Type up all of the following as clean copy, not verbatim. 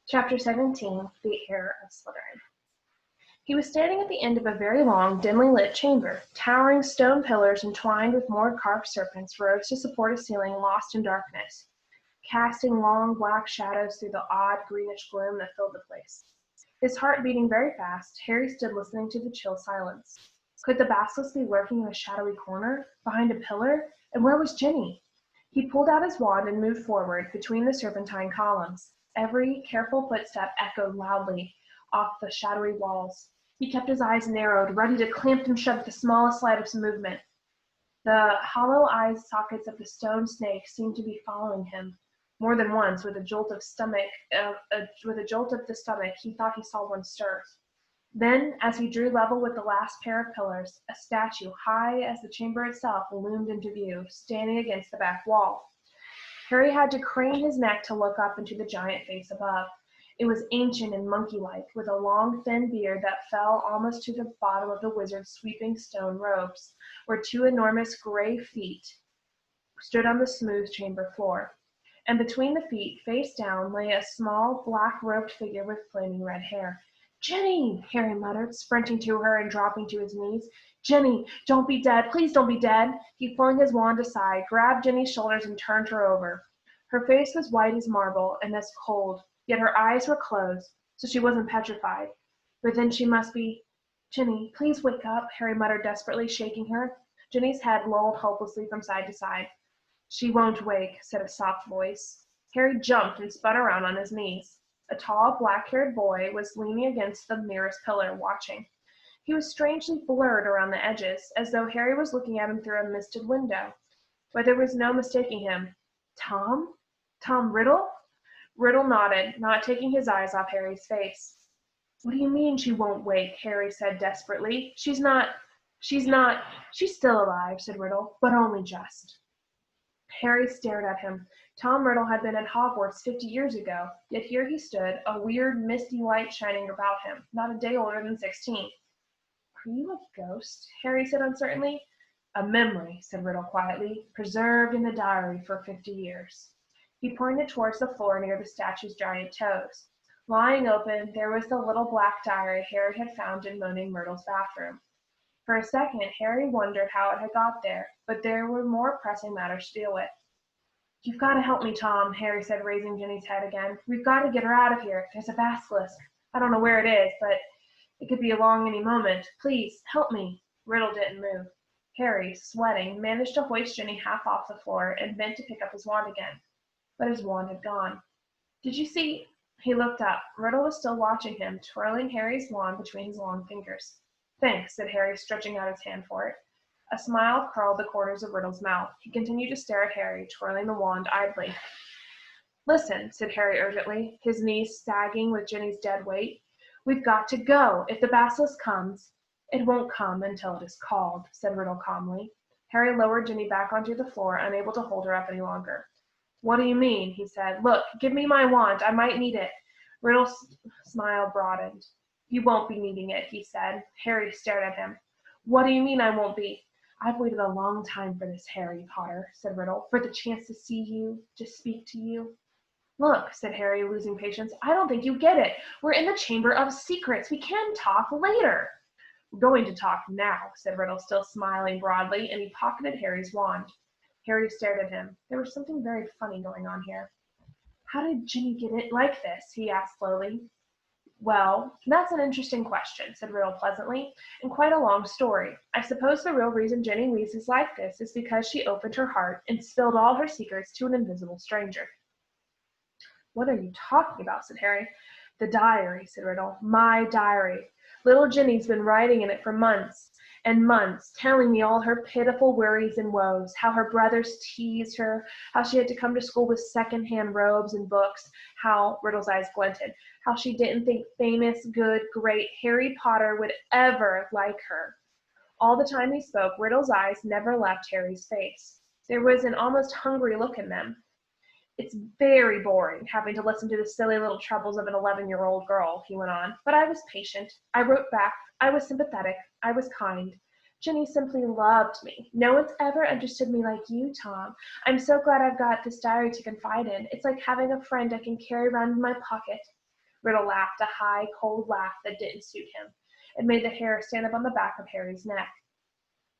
Chapter 17, The Heir of Slytherin. He was standing at the end of a very long, dimly lit chamber. Towering stone pillars entwined with more carved serpents rose to support a ceiling lost in darkness, casting long black shadows through the odd greenish gloom that filled the place. His heart beating very fast, Harry stood listening to the chill silence. Could the basilisk be lurking in a shadowy corner, behind a pillar? And where was Ginny? He pulled out his wand and moved forward between the serpentine columns. Every careful footstep echoed loudly off the shadowy walls. He kept his eyes narrowed, ready to clamp them shut at the smallest slight of movement. The hollow eye sockets of the stone snake seemed to be following him. More than once, with a jolt of the stomach, he thought he saw one stir. Then, as he drew level with the last pair of pillars, a statue, high as the chamber itself, loomed into view, standing against the back wall. Harry had to crane his neck to look up into the giant face above. It was ancient and monkey-like, with a long, thin beard that fell almost to the bottom of the wizard's sweeping stone robes, where two enormous gray feet stood on the smooth chamber floor. And between the feet, face down, lay a small, black-robed figure with flaming red hair. "Jenny!" Harry muttered, sprinting to her and dropping to his knees. "Jenny, don't be dead! Please don't be dead!" He flung his wand aside, grabbed Jenny's shoulders, and turned her over. Her face was white as marble and as cold, yet her eyes were closed, so she wasn't petrified. But then she must be. "Jenny, please wake up," Harry muttered desperately, shaking her. Jenny's head lolled hopelessly from side to side. "She won't wake," said a soft voice. Harry jumped and spun around on his knees. A tall, black-haired boy was leaning against the nearest pillar, watching. He was strangely blurred around the edges, as though Harry was looking at him through a misted window. But there was no mistaking him. "Tom? Tom Riddle?" Riddle nodded, not taking his eyes off Harry's face. "What do you mean she won't wake?" Harry said desperately. She's still alive," said Riddle, "but only just." Harry stared at him. Tom Riddle had been at Hogwarts 50 years ago, yet here he stood, a weird, misty light shining about him, not a day older than 16. "Are you a ghost?" Harry said uncertainly. "A memory," said Riddle quietly, "preserved in the diary for 50 years. He pointed towards the floor near the statue's giant toes. Lying open, there was the little black diary Harry had found in Moaning Myrtle's bathroom. For a second, Harry wondered how it had got there, but there were more pressing matters to deal with. "You've got to help me, Tom," Harry said, raising Ginny's head again. "We've got to get her out of here. There's a basilisk. I don't know where it is, but it could be along any moment. Please, help me." Riddle didn't move. Harry, sweating, managed to hoist Ginny half off the floor and bent to pick up his wand again. But his wand had gone. "Did you see?" He looked up. Riddle was still watching him, twirling Harry's wand between his long fingers. "Thanks," said Harry, stretching out his hand for it. A smile curled the corners of Riddle's mouth. He continued to stare at Harry, twirling the wand idly. "Listen," said Harry urgently, his knees sagging with Ginny's dead weight. "We've got to go. If the basilisk comes—" "It won't come until it is called," said Riddle calmly. Harry lowered Ginny back onto the floor, unable to hold her up any longer. "What do you mean?" he said. "Look, give me my wand. I might need it." Riddle's smile broadened. "You won't be needing it," he said. Harry stared at him. "What do you mean I won't be?" "I've waited a long time for this, Harry Potter," said Riddle, "for the chance to see you, to speak to you." "Look," said Harry, losing patience, "I don't think you get it. We're in the Chamber of Secrets. We can talk later." "We're going to talk now," said Riddle, still smiling broadly, and he pocketed Harry's wand. Harry stared at him. There was something very funny going on here. "How did Ginny get it like this?" he asked slowly. "Well, that's an interesting question," said Riddle pleasantly, "and quite a long story. I suppose the real reason Ginny Weasley's like this is because she opened her heart and spilled all her secrets to an invisible stranger." "What are you talking about?" said Harry. "The diary," said Riddle. "My diary. Little Ginny's been writing in it for months and months, telling me all her pitiful worries and woes, how her brothers teased her, how she had to come to school with second-hand robes and books, how," Riddle's eyes glinted, "how she didn't think famous, good, great Harry Potter would ever like her." All the time he spoke, Riddle's eyes never left Harry's face. There was an almost hungry look in them. "It's very boring, having to listen to the silly little troubles of an 11-year-old girl," he went on. "But I was patient. I wrote back. I was sympathetic. I was kind. Ginny simply loved me. No one's ever understood me like you, Tom. I'm so glad I've got this diary to confide in. It's like having a friend I can carry around in my pocket." Riddle laughed, a high, cold laugh that didn't suit him. It made the hair stand up on the back of Harry's neck.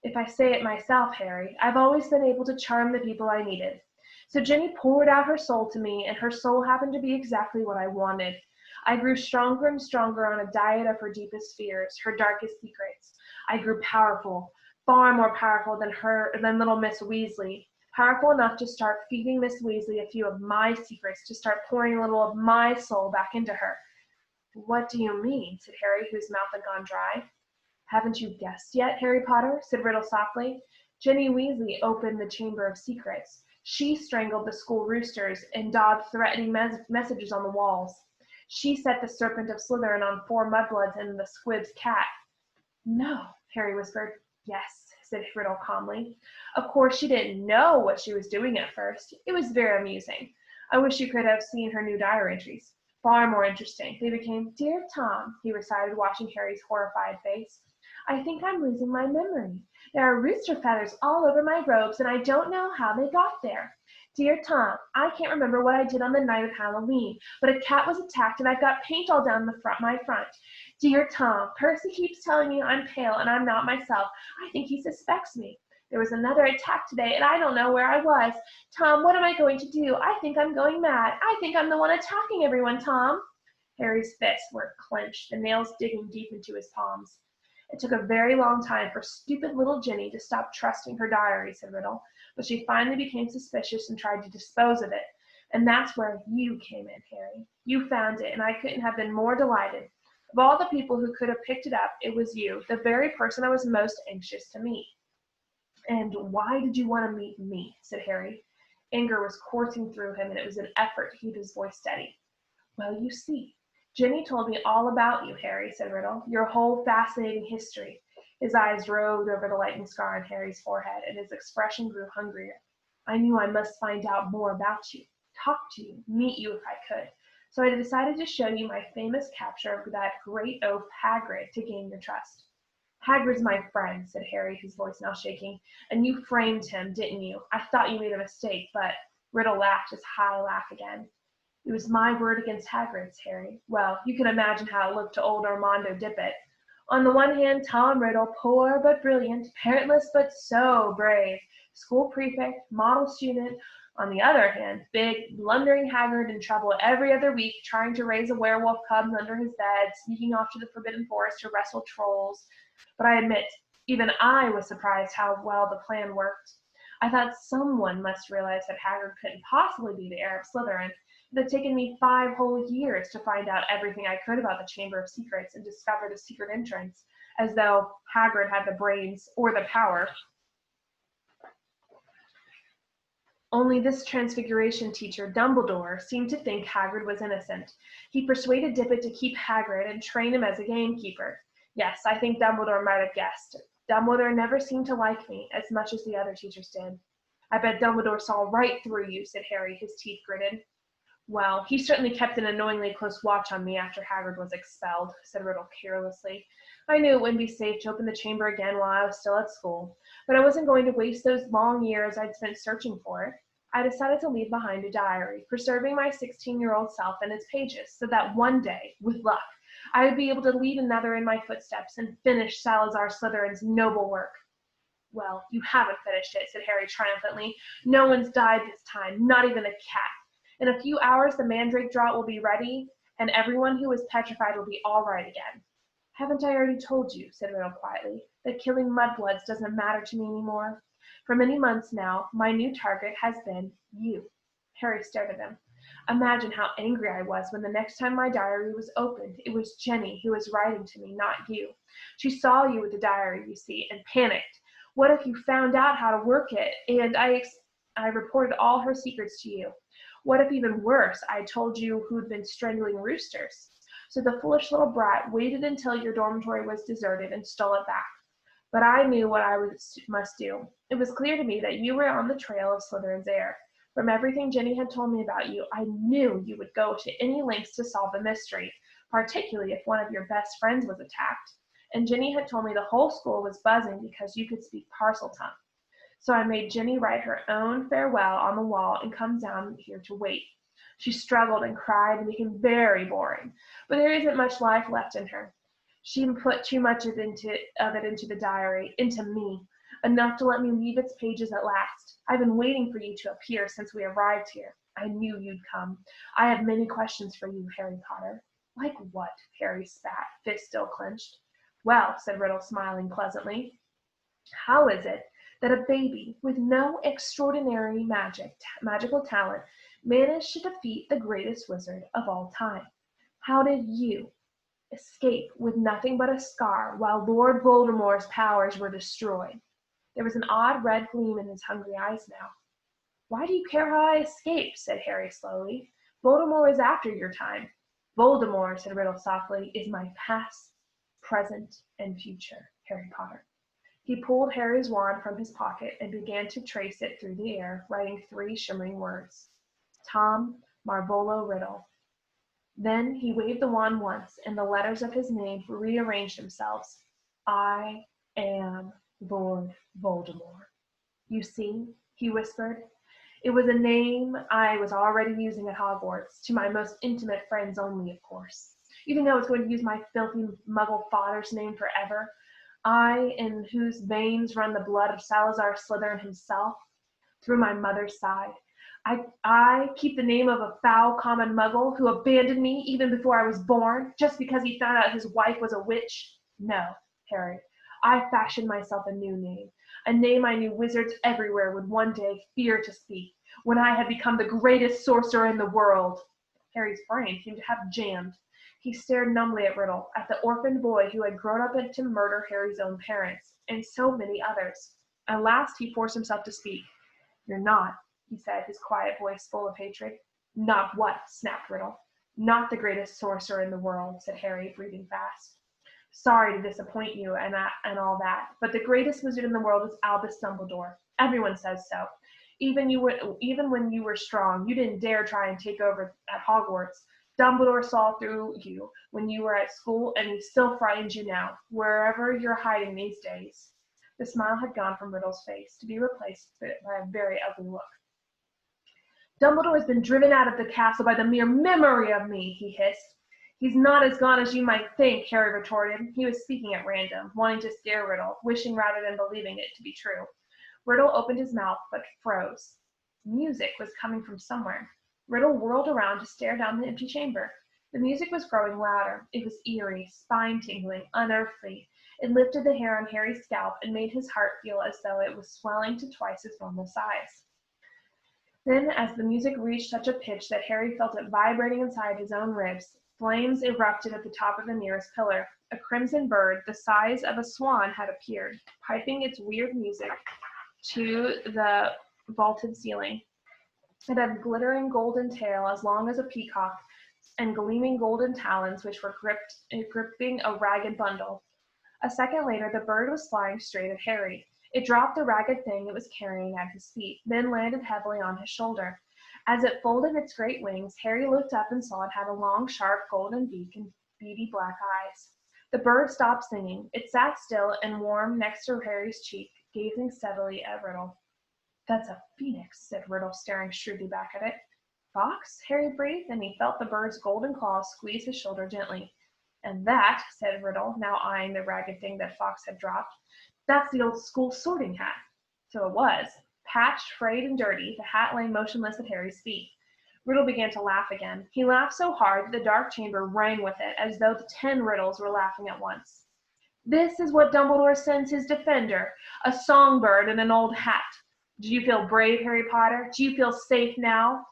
If I say it myself, Harry, I've always been able to charm the people I needed. So Ginny poured out her soul to me, and her soul happened to be exactly what I wanted. I grew stronger and stronger on a diet of her deepest fears, her darkest secrets. I grew powerful, far more powerful than little Miss Weasley, powerful enough to start feeding Miss Weasley a few of my secrets, to start pouring a little of my soul back into her. What do you mean? Said Harry, whose mouth had gone dry. Haven't you guessed yet, Harry Potter? Said Riddle softly. Ginny Weasley opened the Chamber of Secrets. She strangled the school roosters and daubed threatening messages on the walls. She set the serpent of Slytherin on 4 mudbloods and the squib's cat. No, Harry whispered. Yes, said Riddle calmly. Of course, she didn't know what she was doing at first. It was very amusing. I wish you could have seen her new diary entries. Far more interesting. They became, Dear Tom, he recited, watching Harry's horrified face. I think I'm losing my memory. There are rooster feathers all over my robes, and I don't know how they got there. Dear Tom, I can't remember what I did on the night of Halloween, but a cat was attacked and I've got paint all down my front. Dear Tom, Percy keeps telling me I'm pale and I'm not myself. I think he suspects me. There was another attack today and I don't know where I was. Tom, what am I going to do? I think I'm going mad. I think I'm the one attacking everyone, Tom. Harry's fists were clenched, the nails digging deep into his palms. It took a very long time for stupid little Ginny to stop trusting her diary, said Riddle, but she finally became suspicious and tried to dispose of it. And that's where you came in, Harry. You found it, and I couldn't have been more delighted. Of all the people who could have picked it up, it was you, the very person I was most anxious to meet. And why did you want to meet me? Said Harry. Anger was coursing through him, and it was an effort to keep his voice steady. Well, you see, Ginny told me all about you, Harry, said Riddle, your whole fascinating history. His eyes roved over the lightning scar on Harry's forehead, and his expression grew hungrier. I knew I must find out more about you, talk to you, meet you if I could. So I decided to show you my famous capture of that great oaf Hagrid to gain your trust. Hagrid's my friend, said Harry, his voice now shaking, and you framed him, didn't you? I thought you made a mistake, but Riddle laughed his high laugh again. It was my word against Hagrid's, Harry. Well, you can imagine how it looked to old Armando Dippet. On the one hand, Tom Riddle, poor but brilliant, parentless but so brave, school prefect, model student. On the other hand, big, blundering Hagrid in trouble every other week, trying to raise a werewolf cubs under his bed, sneaking off to the Forbidden Forest to wrestle trolls. But I admit, even I was surprised how well the plan worked. I thought someone must realize that Hagrid couldn't possibly be the heir of Slytherin. It had taken me 5 whole years to find out everything I could about the Chamber of Secrets and discover the secret entrance, as though Hagrid had the brains or the power. Only this Transfiguration teacher, Dumbledore, seemed to think Hagrid was innocent. He persuaded Dippet to keep Hagrid and train him as a gamekeeper. Yes, I think Dumbledore might have guessed. Dumbledore never seemed to like me as much as the other teachers did. I bet Dumbledore saw right through you, said Harry, his teeth gritted. Well, he certainly kept an annoyingly close watch on me after Hagrid was expelled, said Riddle carelessly. I knew it wouldn't be safe to open the chamber again while I was still at school, but I wasn't going to waste those long years I'd spent searching for it. I decided to leave behind a diary, preserving my 16-year-old self and its pages, so that one day, with luck, I would be able to lead another in my footsteps and finish Salazar Slytherin's noble work. Well, you haven't finished it, said Harry triumphantly. No one's died this time, not even a cat. In a few hours, the mandrake draught will be ready, and everyone who was petrified will be all right again. Haven't I already told you, said Riddle quietly, that killing mudbloods doesn't matter to me anymore? For many months now, my new target has been you. Harry stared at him. Imagine how angry I was when the next time my diary was opened, it was Jenny who was writing to me, not you. She saw you with the diary, you see, and panicked. What if you found out how to work it, and I reported all her secrets to you? What if, even worse, I told you who'd been strangling roosters? So the foolish little brat waited until your dormitory was deserted and stole it back. But I knew what I must do. It was clear to me that you were on the trail of Slytherin's heir. From everything Ginny had told me about you, I knew you would go to any lengths to solve the mystery, particularly if one of your best friends was attacked. And Ginny had told me the whole school was buzzing because you could speak Parseltongue. So I made Ginny write her own farewell on the wall and come down here to wait. She struggled and cried and became very boring, but there isn't much life left in her. She put too much of it into the diary, into me, enough to let me leave its pages at last. I've been waiting for you to appear since we arrived here. I knew you'd come. I have many questions for you, Harry Potter. Like what? Harry spat, fist still clenched. Well, said Riddle, smiling pleasantly, how is it that a baby with no extraordinary magical talent managed to defeat the greatest wizard of all time? How did you escape with nothing but a scar while Lord Voldemort's powers were destroyed? There was an odd red gleam in his hungry eyes now. Why do you care how I escaped? Said Harry slowly. Voldemort is after your time. Voldemort, said Riddle softly, is my past, present, and future, Harry Potter. He pulled Harry's wand from his pocket and began to trace it through the air, writing 3 shimmering words. Tom Marvolo Riddle. Then he waved the wand once, and the letters of his name rearranged themselves. I am Lord Voldemort. You see, he whispered. It was a name I was already using at Hogwarts, to my most intimate friends only, of course. You think I was going to use my filthy muggle father's name forever? I, in whose veins run the blood of Salazar Slytherin himself, through my mother's side. I keep the name of a foul common muggle who abandoned me even before I was born, just because he found out his wife was a witch? No, Harry. I fashioned myself a new name, a name I knew wizards everywhere would one day fear to speak, when I had become the greatest sorcerer in the world. Harry's brain seemed to have jammed. He stared numbly at Riddle, at the orphaned boy who had grown up to murder Harry's own parents, and so many others. At last he forced himself to speak. You're not, he said, his quiet voice full of hatred. Not what? Snapped Riddle. Not the greatest sorcerer in the world, said Harry, breathing fast. Sorry to disappoint you and all that, but the greatest wizard in the world is Albus Dumbledore. Everyone says so. Even when you were strong, you didn't dare try and take over at Hogwarts. Dumbledore saw through you when you were at school, and he still frightens you now, wherever you're hiding these days. The smile had gone from Riddle's face, to be replaced by a very ugly look. Dumbledore has been driven out of the castle by the mere memory of me, he hissed. He's not as gone as you might think, Harry retorted. He was speaking at random, wanting to scare Riddle, wishing rather than believing it to be true. Riddle opened his mouth, but froze. Music was coming from somewhere. Riddle whirled around to stare down the empty chamber. The music was growing louder. It was eerie, spine-tingling, unearthly. It lifted the hair on Harry's scalp and made his heart feel as though it was swelling to twice its normal size. Then, as the music reached such a pitch that Harry felt it vibrating inside his own ribs, flames erupted at the top of the nearest pillar. A crimson bird, the size of a swan, had appeared, piping its weird music to the vaulted ceiling. It had a glittering golden tail as long as a peacock, and gleaming golden talons which were gripping a ragged bundle. A second later, the bird was flying straight at Harry. It dropped the ragged thing it was carrying at his feet, then landed heavily on his shoulder. As it folded its great wings, Harry looked up and saw it had a long, sharp, golden beak and beady black eyes. The bird stopped singing. It sat still and warm next to Harry's cheek, gazing steadily at Riddle. That's a phoenix, said Riddle, staring shrewdly back at it. Fox? Harry breathed, and he felt the bird's golden claws squeeze his shoulder gently. And that, said Riddle, now eyeing the ragged thing that Fox had dropped, that's the old school sorting hat. So it was. Patched, frayed, and dirty, the hat lay motionless at Harry's feet. Riddle began to laugh again. He laughed so hard that the dark chamber rang with it, as though the 10 Riddles were laughing at once. This is what Dumbledore sends his defender, a songbird in an old hat. Do you feel brave, Harry Potter? Do you feel safe now?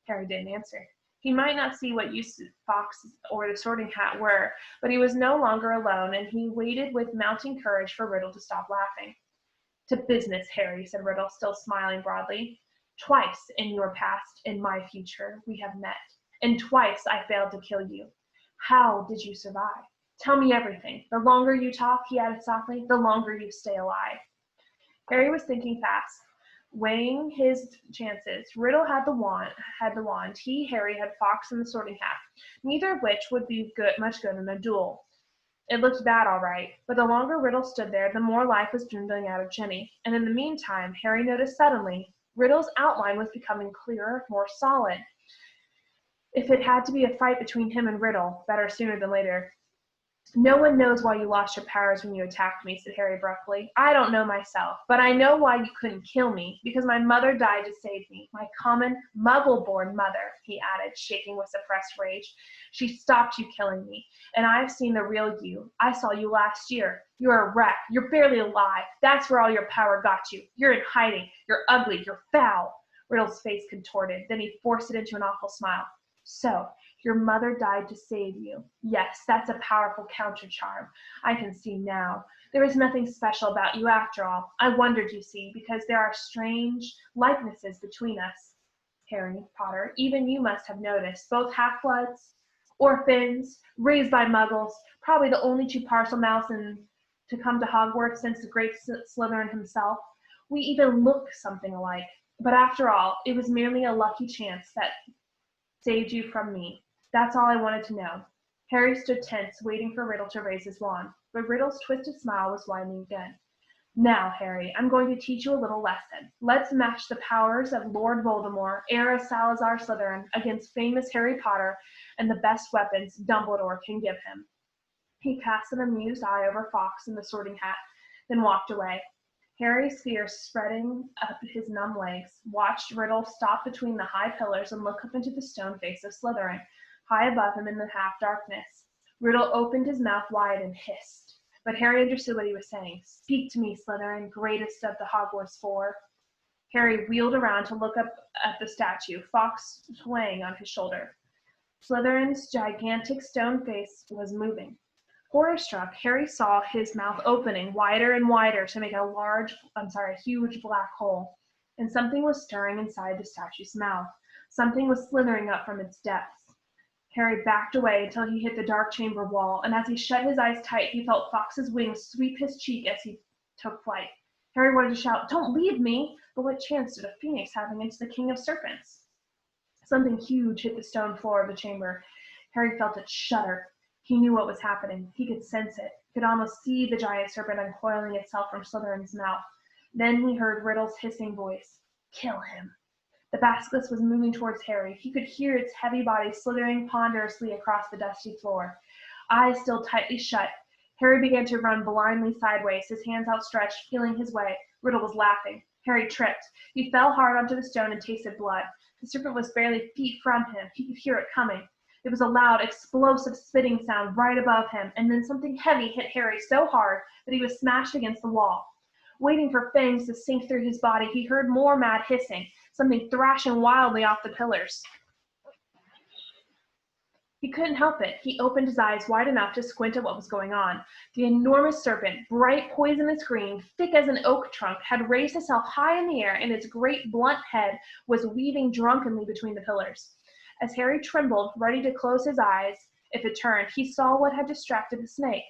Harry didn't answer. He might not see what use Fox or the sorting hat were, but he was no longer alone, and he waited with mounting courage for Riddle to stop laughing. To business, Harry, said Riddle, still smiling broadly. Twice in your past, in my future, we have met, and twice I failed to kill you. How did you survive? Tell me everything. The longer you talk, he added softly, the longer you stay alive. Harry was thinking fast, weighing his chances. Riddle had the wand. Harry, had Fox and the sorting hat, neither of which would be much good in a duel. It looked bad, all right, but the longer Riddle stood there, the more life was dwindling out of Ginny. And in the meantime, Harry noticed suddenly, Riddle's outline was becoming clearer, more solid. If it had to be a fight between him and Riddle, better sooner than later. No one knows why you lost your powers when you attacked me, said Harry abruptly. I don't know myself, but I know why you couldn't kill me, because my mother died to save me. My common, muggle-born mother, he added, shaking with suppressed rage. She stopped you killing me, and I've seen the real you. I saw you last year. You're a wreck. You're barely alive. That's where all your power got you. You're in hiding. You're ugly. You're foul. Riddle's face contorted. Then he forced it into an awful smile. So, your mother died to save you. Yes, that's a powerful counter-charm. I can see now. There is nothing special about you after all. I wondered, you see, because there are strange likenesses between us. Harry Potter, even you must have noticed. Both half-bloods, orphans, raised by muggles, probably the only two Parselmouths to come to Hogwarts since the great Slytherin himself. We even look something alike. But after all, it was merely a lucky chance that saved you from me. That's all I wanted to know. Harry stood tense, waiting for Riddle to raise his wand, but Riddle's twisted smile was widening again. Now, Harry, I'm going to teach you a little lesson. Let's match the powers of Lord Voldemort, heir of Salazar Slytherin, against famous Harry Potter and the best weapons Dumbledore can give him. He cast an amused eye over Fawkes in the Sorting Hat, then walked away. Harry's fear spreading up his numb legs, watched Riddle stop between the high pillars and look up into the stone face of Slytherin, high above him in the half-darkness. Riddle opened his mouth wide and hissed, but Harry understood what he was saying. Speak to me, Slytherin, greatest of the Hogwarts Four. Harry wheeled around to look up at the statue, Fawkes swaying on his shoulder. Slytherin's gigantic stone face was moving. Horror-struck, Harry saw his mouth opening wider and wider to make a huge black hole, and something was stirring inside the statue's mouth. Something was slithering up from its depths. Harry backed away until he hit the dark chamber wall, and as he shut his eyes tight, he felt Fawkes's wings sweep his cheek as he took flight. Harry wanted to shout, "Don't leave me!" But what chance did a phoenix have against the King of Serpents? Something huge hit the stone floor of the chamber. Harry felt it shudder. He knew what was happening. He could sense it. He could almost see the giant serpent uncoiling itself from Slytherin's mouth. Then he heard Riddle's hissing voice. Kill him. The basilisk was moving towards Harry. He could hear its heavy body slithering ponderously across the dusty floor. Eyes still tightly shut, Harry began to run blindly sideways, his hands outstretched, feeling his way. Riddle was laughing. Harry tripped. He fell hard onto the stone and tasted blood. The serpent was barely feet from him. He could hear it coming. It was a loud, explosive spitting sound right above him, and then something heavy hit Harry so hard that he was smashed against the wall. Waiting for fangs to sink through his body, he heard more mad hissing, something thrashing wildly off the pillars. He couldn't help it. He opened his eyes wide enough to squint at what was going on. The enormous serpent, bright poisonous green, thick as an oak trunk, had raised itself high in the air, and its great blunt head was weaving drunkenly between the pillars. As Harry trembled, ready to close his eyes if it turned, he saw what had distracted the snake.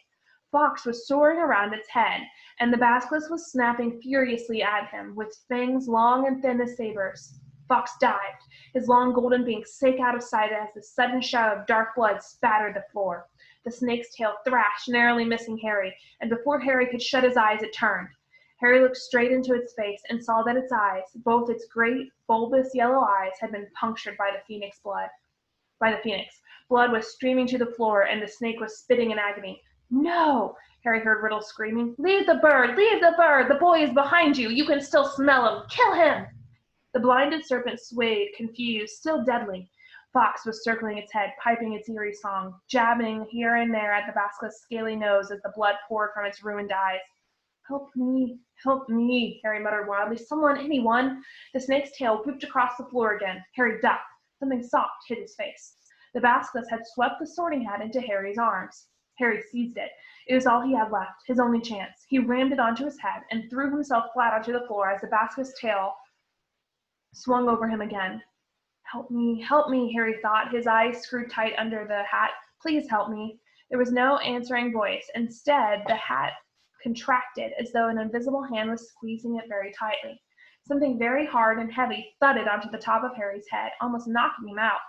Fawkes was soaring around its head, and the basilisk was snapping furiously at him, with fangs long and thin as sabers. Fawkes dived, his long golden beak sank out of sight as a sudden shower of dark blood spattered the floor. The snake's tail thrashed, narrowly missing Harry, and before Harry could shut his eyes, it turned. Harry looked straight into its face and saw that its eyes, both its great, bulbous yellow eyes, had been punctured by the phoenix. Blood was streaming to the floor, and the snake was spitting in agony. "No!" Harry heard Riddle screaming. "Leave the bird! Leave the bird! The boy is behind you! You can still smell him! Kill him!" The blinded serpent swayed, confused, still deadly. Fawkes was circling its head, piping its eerie song, jabbing here and there at the basilisk's scaly nose as the blood poured from its ruined eyes. "Help me," Harry muttered wildly. "Someone, anyone!" The snake's tail whipped across the floor again. Harry ducked. Something soft hit his face. The basilisk had swept the Sorting Hat into Harry's arms. Harry seized it. It was all he had left, his only chance. He rammed it onto his head and threw himself flat onto the floor as the basilisk's tail swung over him again. Help me, Harry thought, his eyes screwed tight under the hat. "Please help me." There was no answering voice. Instead, the hat contracted as though an invisible hand was squeezing it very tightly. Something very hard and heavy thudded onto the top of Harry's head, almost knocking him out.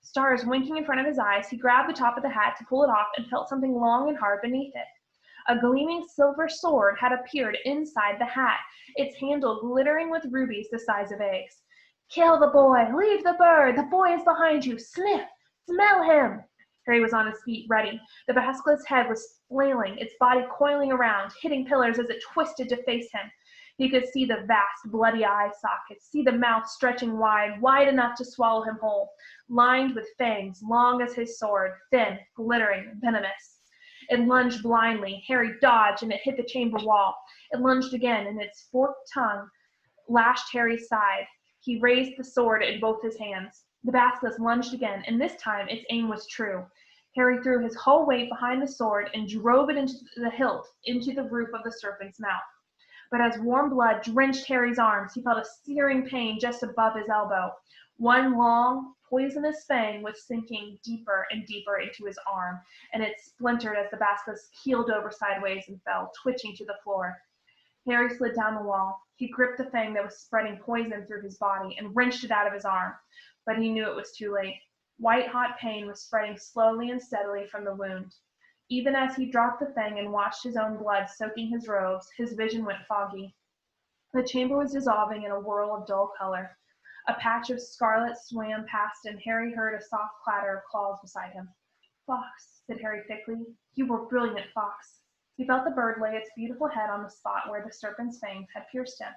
Stars winking in front of his eyes, he grabbed the top of the hat to pull it off and felt something long and hard beneath it. A gleaming silver sword had appeared inside the hat, its handle glittering with rubies the size of eggs. "Kill the boy! Leave the bird! The boy is behind you! Sniff! Smell him! Harry was on his feet, ready. The basilisk's head was flailing, its body coiling around, hitting pillars as it twisted to face him. He could see the vast, bloody eye sockets, see the mouth stretching wide, wide enough to swallow him whole, lined with fangs long as his sword, thin, glittering, venomous. It lunged blindly. Harry dodged, and it hit the chamber wall. It lunged again, and its forked tongue lashed Harry's side. He raised the sword in both his hands. The basilisk lunged again, and this time its aim was true. Harry threw his whole weight behind the sword and drove it into the hilt, into the roof of the serpent's mouth. But as warm blood drenched Harry's arms, he felt a searing pain just above his elbow. One long, poisonous fang was sinking deeper and deeper into his arm, and it splintered as the basilisk keeled over sideways and fell, twitching to the floor. Harry slid down the wall. He gripped the fang that was spreading poison through his body and wrenched it out of his arm, but he knew it was too late. White-hot pain was spreading slowly and steadily from the wound. Even as he dropped the fang and watched his own blood soaking his robes, his vision went foggy. The chamber was dissolving in a whirl of dull color. A patch of scarlet swam past, and Harry heard a soft clatter of claws beside him. "Fox," said Harry thickly. "You were brilliant, Fox." He felt the bird lay its beautiful head on the spot where the serpent's fangs had pierced him.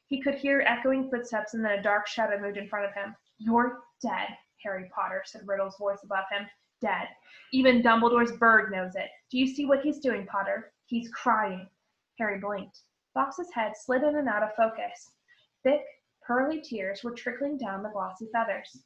He could hear echoing footsteps, and then a dark shadow moved in front of him. "You're dead, Harry Potter," said Riddle's voice above him. "Dead. Even Dumbledore's bird knows it. Do you see what he's doing, Potter? He's crying." Harry blinked. Fox's head slid in and out of focus. Thick, pearly tears were trickling down the glossy feathers.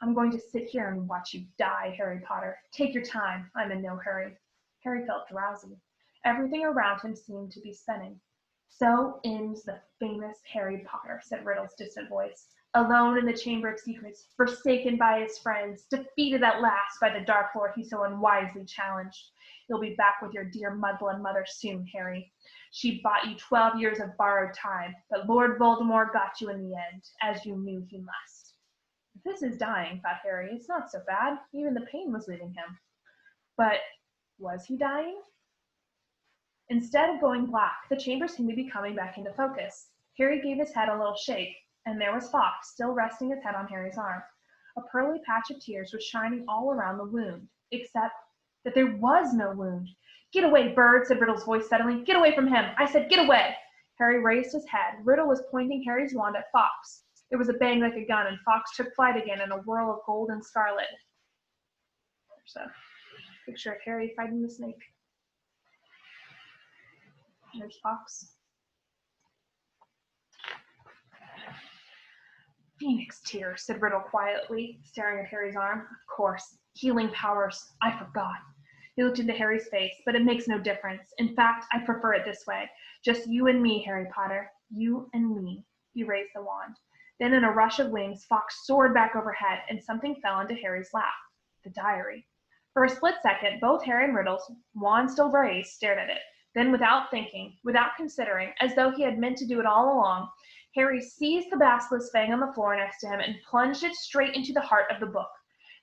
"I'm going to sit here and watch you die, Harry Potter. Take your time. I'm in no hurry." Harry felt drowsy. Everything around him seemed to be spinning. "So ends the famous Harry Potter," said Riddle's distant voice. "Alone in the Chamber of Secrets, forsaken by his friends, defeated at last by the Dark Lord he so unwisely challenged. You'll be back with your dear mudblood mother soon, Harry. She bought you 12 years of borrowed time, but Lord Voldemort got you in the end, as you knew he must." "If this is dying," thought Harry, "it's not so bad. Even the pain was leaving him." But was he dying? Instead of going black, the chamber seemed to be coming back into focus. Harry gave his head a little shake, and there was Fox, still resting his head on Harry's arm. A pearly patch of tears was shining all around the wound, except that there was no wound. "Get away, bird," said Riddle's voice suddenly. "Get away from him! I said get away!" Harry raised his head. Riddle was pointing Harry's wand at Fox. There was a bang like a gun, and Fox took flight again in a whirl of gold and scarlet. There's a picture of Harry fighting the snake. There's Fox. "Phoenix tears," said Riddle quietly, staring at Harry's arm. "Of course. Healing powers. I forgot." He looked into Harry's face. "But it makes no difference. In fact, I prefer it this way. Just you and me, Harry Potter. You and me." He raised the wand. Then in a rush of wings, Fox soared back overhead, and something fell into Harry's lap. The diary. For a split second, both Harry and Riddle's, wand still raised, stared at it. Then, without thinking, without considering, as though he had meant to do it all along, Harry seized the basilisk fang on the floor next to him and plunged it straight into the heart of the book.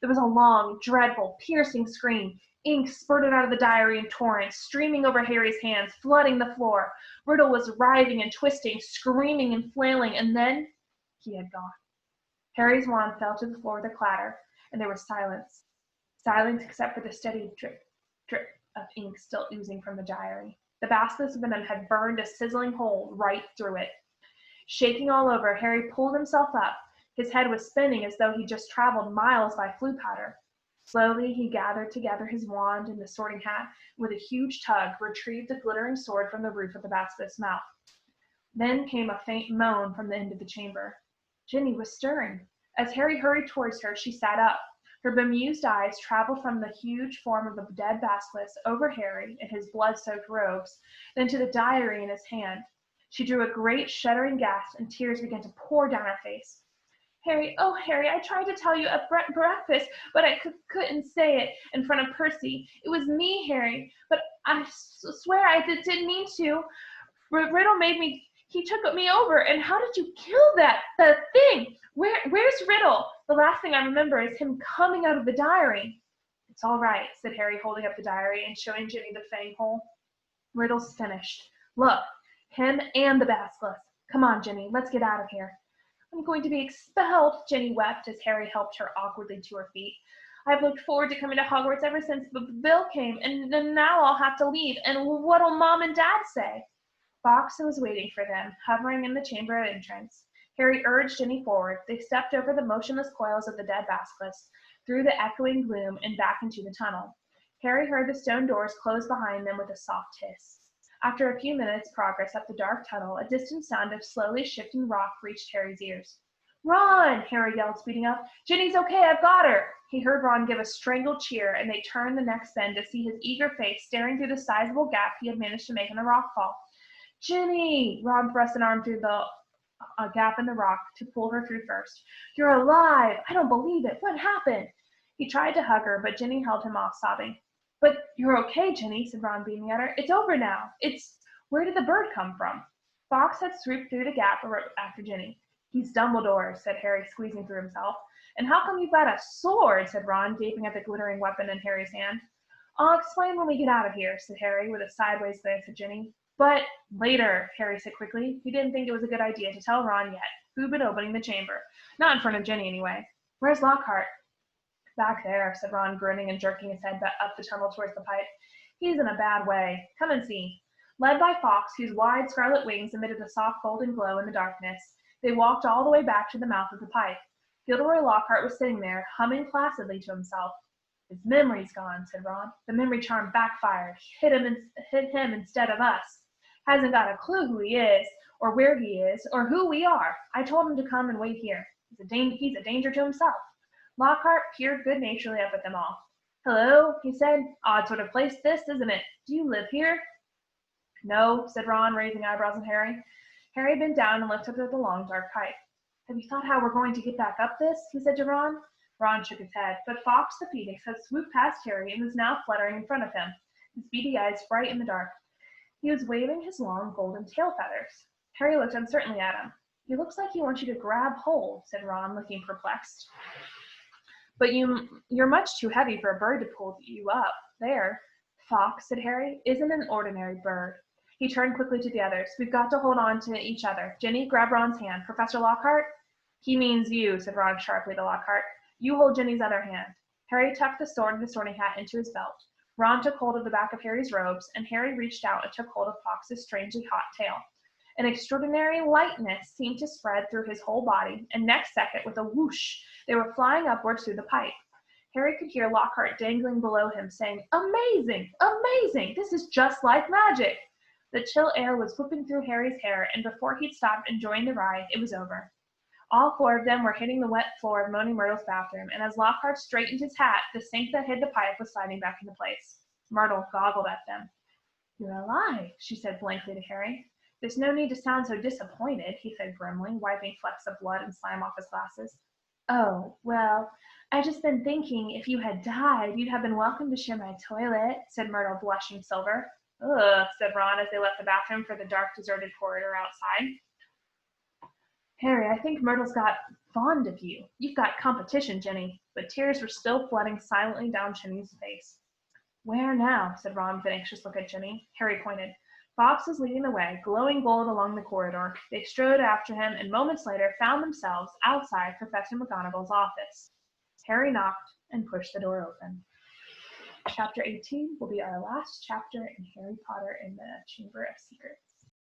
There was a long, dreadful, piercing scream. Ink spurted out of the diary in torrents, streaming over Harry's hands, flooding the floor. Riddle was writhing and twisting, screaming and flailing, and then he had gone. Harry's wand fell to the floor with a clatter, and there was silence. Silence except for the steady drip, drip of ink still oozing from the diary. The basilisk venom had burned a sizzling hole right through it. Shaking all over, Harry pulled himself up. His head was spinning as though he'd just traveled miles by flue powder. Slowly, he gathered together his wand and the sorting hat. With a huge tug, retrieved the glittering sword from the roof of the basilisk's mouth. Then came a faint moan from the end of the chamber. Ginny was stirring. As Harry hurried towards her, she sat up. Her bemused eyes traveled from the huge form of the dead basilisk over Harry in his blood-soaked robes, then to the diary in his hand. She drew a great shuddering gasp, and tears began to pour down her face. "Harry, oh Harry, I tried to tell you at breakfast, but I couldn't say it in front of Percy. It was me, Harry, but I swear I didn't mean to. Riddle made me, he took me over, and how did you kill that thing? Where's Riddle? The last thing I remember is him coming out of the diary." "It's all right," said Harry, holding up the diary and showing Ginny the fang hole. "Riddle's finished. Look, him and the basilisk. Come on, Ginny, let's get out of here." "I'm going to be expelled," Ginny wept as Harry helped her awkwardly to her feet. I've looked forward to coming to Hogwarts ever since Bill came, and now I'll have to leave. And what'll Mom and Dad say?" Fox was waiting for them, hovering in the chamber entrance. Harry urged Ginny forward. They stepped over the motionless coils of the dead basilisk, through the echoing gloom, and back into the tunnel. Harry heard the stone doors close behind them with a soft hiss. After a few minutes' progress up the dark tunnel, a distant sound of slowly shifting rock reached Harry's ears. "Ron!" Harry yelled, speeding up. "Ginny's okay, I've got her!" He heard Ron give a strangled cheer, and they turned the next bend to see his eager face staring through the sizable gap he had managed to make in the rockfall. "Ginny!" Ron thrust an arm through a gap in the rock to pull her through first. "You're alive! I don't believe it! What happened?" He tried to hug her, but Ginny held him off, sobbing. "But you're okay, Ginny," said Ron, beaming at her. "It's over now. Where did the bird come from?" Fox had swooped through the gap after Ginny. "He's Dumbledore," said Harry, squeezing through himself. "And how come you've got a sword?" said Ron, gaping at the glittering weapon in Harry's hand. "I'll explain when we get out of here," said Harry, with a sideways glance at Ginny. "But later," Harry said quickly. He didn't think it was a good idea to tell Ron yet who'd been opening the chamber. Not in front of Ginny, anyway. "Where's Lockhart?" "Back there," said Ron, grinning and jerking his head up the tunnel towards the pipe. "He's in a bad way. Come and see." Led by Fox, whose wide scarlet wings emitted a soft golden glow in the darkness, they walked all the way back to the mouth of the pipe. Gilderoy Lockhart was sitting there, humming placidly to himself. "His memory's gone," said Ron. "The memory charm backfired. Hit him instead of us. Hasn't got a clue who he is, or where he is, or who we are. I told him to come and wait here. He's a danger to himself." Lockhart peered good-naturedly up at them all. "Hello," he said. "Odd sort of place this, isn't it? Do you live here?" "No," said Ron, raising eyebrows at Harry. Harry bent down and lifted up the long, dark pipe. "Have you thought how we're going to get back up this?" he said to Ron. Ron shook his head, but Fox the Phoenix had swooped past Harry and was now fluttering in front of him, his beady eyes bright in the dark. He was waving his long golden tail feathers. Harry looked uncertainly at him. "He looks like he wants you to grab hold," said Ron, looking perplexed. "But you're much too heavy for a bird to pull you up. There." "Fox," said Harry, "isn't an ordinary bird." He turned quickly to the others. "We've got to hold on to each other. Ginny, grab Ron's hand. Professor Lockhart?" "He means you," said Ron sharply to Lockhart. "You hold Ginny's other hand." Harry tucked the sword and the sorting hat into his belt. Ron took hold of the back of Harry's robes, and Harry reached out and took hold of Fox's strangely hot tail. An extraordinary lightness seemed to spread through his whole body, and next second, with a whoosh, they were flying upwards through the pipe. Harry could hear Lockhart dangling below him, saying, "Amazing! Amazing! This is just like magic!" The chill air was whipping through Harry's hair, and before he'd stopped enjoying the ride, it was over. All four of them were hitting the wet floor of Moaning Myrtle's bathroom, and as Lockhart straightened his hat, the sink that hid the pipe was sliding back into place. Myrtle goggled at them. "You're alive," she said blankly to Harry. "There's no need to sound so disappointed," he said grimly, wiping flecks of blood and slime off his glasses. "Oh, well, I've just been thinking if you had died, you'd have been welcome to share my toilet," said Myrtle, blushing silver. "Ugh," said Ron as they left the bathroom for the dark, deserted corridor outside. "Harry, I think Myrtle's got fond of you. You've got competition, Ginny." But tears were still flooding silently down Ginny's face. "Where now?" said Ron with an anxious look at Ginny. Harry pointed. Fox was leading the way, glowing gold along the corridor. They strode after him, and moments later found themselves outside Professor McGonagall's office. Harry knocked and pushed the door open. Chapter 18 will be our last chapter in Harry Potter and the Chamber of Secrets.